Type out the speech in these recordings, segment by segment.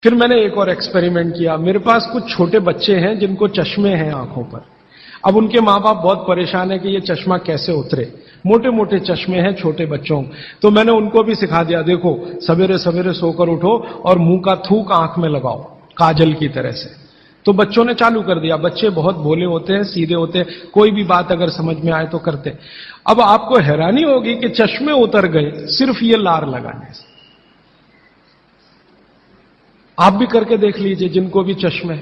फिर मैंने एक और एक्सपेरिमेंट किया। मेरे पास कुछ छोटे बच्चे हैं जिनको चश्मे हैं आंखों पर। अब उनके मां बाप बहुत परेशान है कि ये चश्मा कैसे उतरे। मोटे मोटे चश्मे हैं छोटे बच्चों। तो मैंने उनको भी सिखा दिया, देखो सवेरे सवेरे सोकर उठो और मुंह का थूक आंख में लगाओ काजल की तरह से। तो बच्चों ने चालू कर दिया। बच्चे बहुत भोले होते हैं, सीधे होते हैं, कोई भी बात अगर समझ में आए तो करते। अब आपको हैरानी होगी कि चश्मे उतर गए सिर्फ ये लार लगाने से। आप भी करके देख लीजिए जिनको भी चश्मे।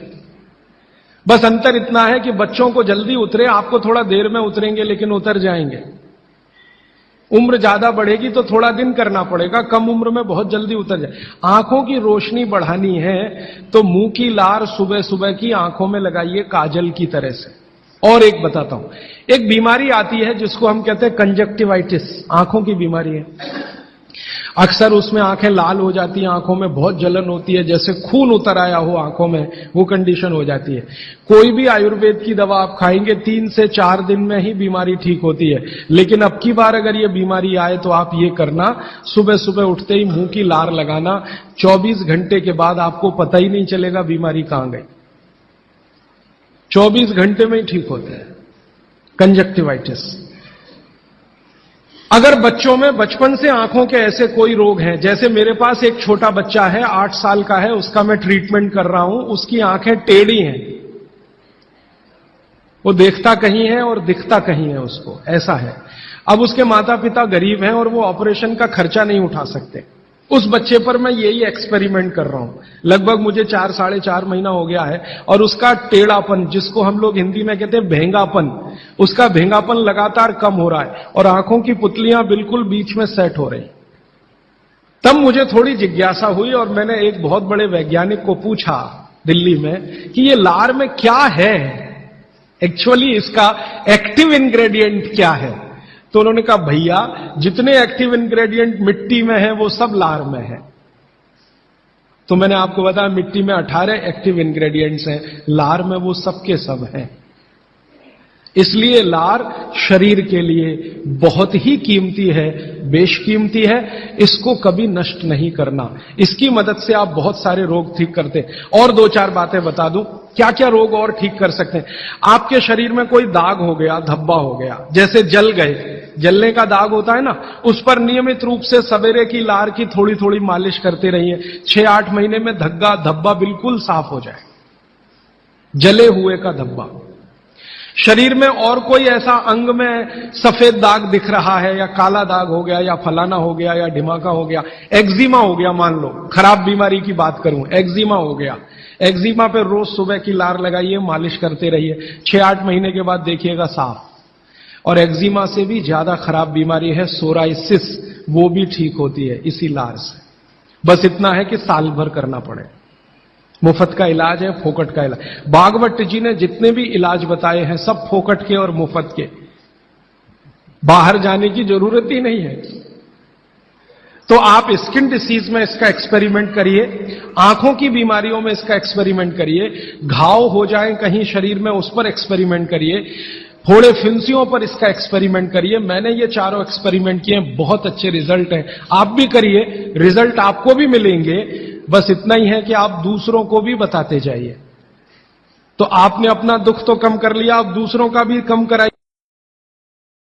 बस अंतर इतना है कि बच्चों को जल्दी उतरे, आपको थोड़ा देर में उतरेंगे लेकिन उतर जाएंगे। उम्र ज्यादा बढ़ेगी तो थोड़ा दिन करना पड़ेगा, कम उम्र में बहुत जल्दी उतर जाए। आंखों की रोशनी बढ़ानी है तो मुंह की लार सुबह सुबह की आंखों में लगाइए काजल की तरह से। और एक बताता हूं, एक बीमारी आती है जिसको हम कहते हैं कंजक्टिवाइटिस, आंखों की बीमारी है। अक्सर उसमें आंखें लाल हो जाती हैं, आंखों में बहुत जलन होती है, जैसे खून उतर आया हो आंखों में, वो कंडीशन हो जाती है। कोई भी आयुर्वेद की दवा आप खाएंगे 3 से 4 दिन में ही बीमारी ठीक होती है। लेकिन अब की बार अगर ये बीमारी आए तो आप ये करना, सुबह सुबह उठते ही मुंह की लार लगाना। 24 घंटे के बाद आपको पता ही नहीं चलेगा बीमारी कहां गई। 24 घंटे में ही ठीक होता है कंजक्टिवाइटिस। अगर बच्चों में बचपन से आंखों के ऐसे कोई रोग हैं, जैसे मेरे पास एक छोटा बच्चा है 8 साल का है, उसका मैं ट्रीटमेंट कर रहा हूं, उसकी आंखें टेढ़ी हैं, वो देखता कहीं है और दिखता कहीं है, उसको ऐसा है। अब उसके माता पिता गरीब हैं और वो ऑपरेशन का खर्चा नहीं उठा सकते। उस बच्चे पर मैं यही एक्सपेरिमेंट कर रहा हूं। लगभग मुझे 4 साढ़े 4 महीना हो गया है और उसका टेढ़ापन, जिसको हम लोग हिंदी में कहते हैं भेंगापन, उसका भेंगापन लगातार कम हो रहा है और आंखों की पुतलियां बिल्कुल बीच में सेट हो रही। तब मुझे थोड़ी जिज्ञासा हुई और मैंने एक बहुत बड़े वैज्ञानिक को पूछा दिल्ली में कि ये लार में क्या है, एक्चुअली इसका एक्टिव इंग्रेडिएंट क्या है। तो उन्होंने कहा, भैया जितने एक्टिव इंग्रेडिएंट मिट्टी में है वो सब लार में है। तो मैंने आपको बताया मिट्टी में 18 एक्टिव इंग्रेडिएंट्स हैं, लार में वो सब के सब हैं। इसलिए लार शरीर के लिए बहुत ही कीमती है, बेशकीमती है। इसको कभी नष्ट नहीं करना। इसकी मदद से आप बहुत सारे रोग ठीक करते हैं। और 2-4 बातें बता दूं क्या क्या रोग और ठीक कर सकते हैं। आपके शरीर में कोई दाग हो गया, धब्बा हो गया, जैसे जल गए, जलने का दाग होता है ना, उस पर नियमित रूप से सवेरे की लार की थोड़ी थोड़ी मालिश करते रहिए। 6-8 महीने में धब्बा बिल्कुल साफ हो जाए, जले हुए का धब्बा। शरीर में और कोई ऐसा अंग में सफेद दाग दिख रहा है या काला दाग हो गया या फलाना हो गया या ढिमाका हो गया, एक्जिमा हो गया, मान लो खराब बीमारी की बात करूं, एक्जिमा हो गया, एक्जिमा पे रोज सुबह की लार लगाइए, मालिश करते रहिए, 6-8 महीने के बाद देखिएगा साफ। और एक्जिमा से भी ज्यादा खराब बीमारी है सोराइसिस, वो भी ठीक होती है इसी लार से। बस इतना है कि साल भर करना पड़े। मुफ्त का इलाज है, फोकट का इलाज। भागवत जी ने जितने भी इलाज बताए हैं सब फोकट के और मुफ्त के, बाहर जाने की जरूरत ही नहीं है। तो आप स्किन डिसीज में इसका एक्सपेरिमेंट करिए, आंखों की बीमारियों में इसका एक्सपेरिमेंट करिए, घाव हो जाए कहीं शरीर में उस पर एक्सपेरिमेंट करिए, फोड़े फिंसियों पर इसका एक्सपेरिमेंट करिए। मैंने ये चारों एक्सपेरिमेंट किए, बहुत अच्छे रिजल्ट हैं। आप भी करिए, रिजल्ट आपको भी मिलेंगे। बस इतना ही है कि आप दूसरों को भी बताते जाइए। तो आपने अपना दुख तो कम कर लिया, आप दूसरों का भी कम कराइए।